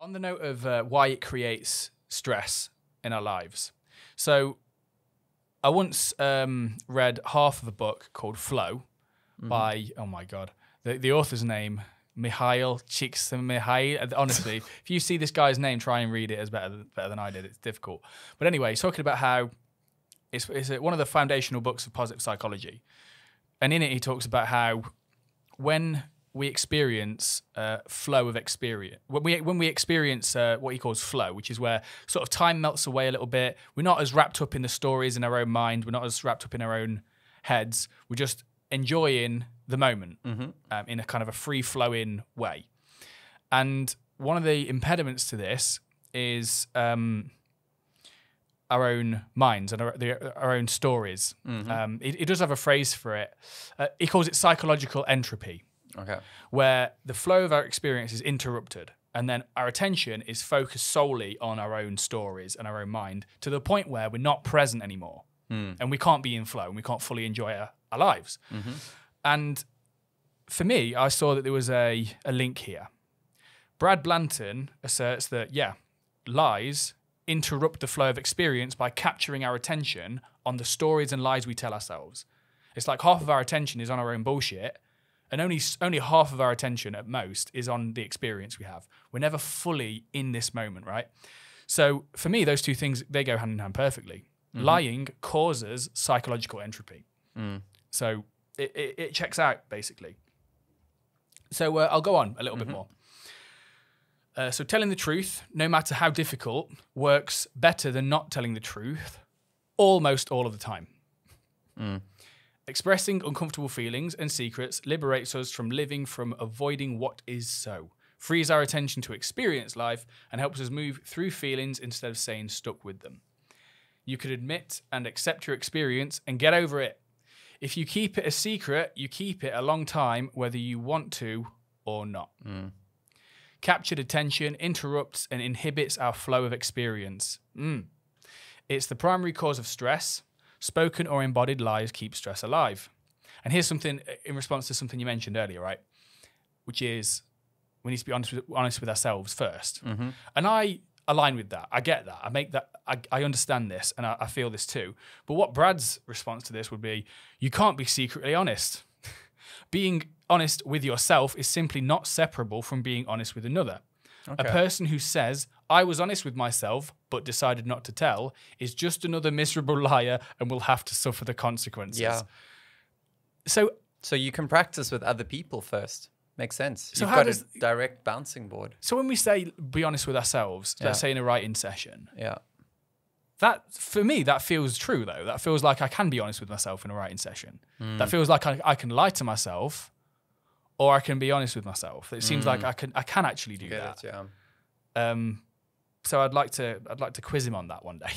On the note of why it creates stress in our lives. So I once read half of a book called Flow by, oh my God, the author's name, Mihail Csikszentmihalyi. Honestly, if you see this guy's name, try and read it as better than I did. It's difficult. But anyway, he's talking about how it's one of the foundational books of positive psychology. And in it, he talks about how when we experience flow of experience, when we experience what he calls flow, which is where sort of time melts away a little bit, we're not as wrapped up in the stories in our own mind, we're not as wrapped up in our own heads, we're just enjoying the moment in a kind of a free-flowing way. And one of the impediments to this is our own minds and our own stories. He does have a phrase for it. He calls it psychological entropy. Okay. Where the flow of our experience is interrupted and then our attention is focused solely on our own stories and our own mind to the point where we're not present anymore and we can't be in flow and we can't fully enjoy our lives. And for me, I saw that there was a link here. Brad Blanton asserts that, lies interrupt the flow of experience by capturing our attention on the stories and lies we tell ourselves. It's like half of our attention is on our own bullshit, and only half of our attention at most is on the experience we have. We're never fully in this moment, right? So for me, those two things, they go hand in hand perfectly. Lying causes psychological entropy. So it checks out, basically. So I'll go on a little bit more. So telling the truth, no matter how difficult, works better than not telling the truth almost all of the time. Expressing uncomfortable feelings and secrets liberates us from living from avoiding what is so, frees our attention to experience life, and helps us move through feelings instead of staying stuck with them. You can admit and accept your experience and get over it. If you keep it a secret, you keep it a long time, whether you want to or not. Captured attention interrupts and inhibits our flow of experience. It's the primary cause of stress. Spoken or embodied lies keep stress alive. And here's something in response to something you mentioned earlier, right? Which is we need to be honest with ourselves first. And I align with that. I get that. I make that. I understand this, and I feel this too. But what Brad's response to this would be, you can't be secretly honest. Being honest with yourself is simply not separable from being honest with another. A person who says, I was honest with myself, but decided not to tell, is just another miserable liar and will have to suffer the consequences. Yeah. So you can practice with other people first. Makes sense. So You've got a direct bouncing board. So when we say be honest with ourselves, let's say in a writing session, that for me, that feels true though. That feels like I can be honest with myself in a writing session. That feels like I can lie to myself, or I can be honest with myself. It seems like I can actually do that. Yeah. So I'd like to quiz him on that one day.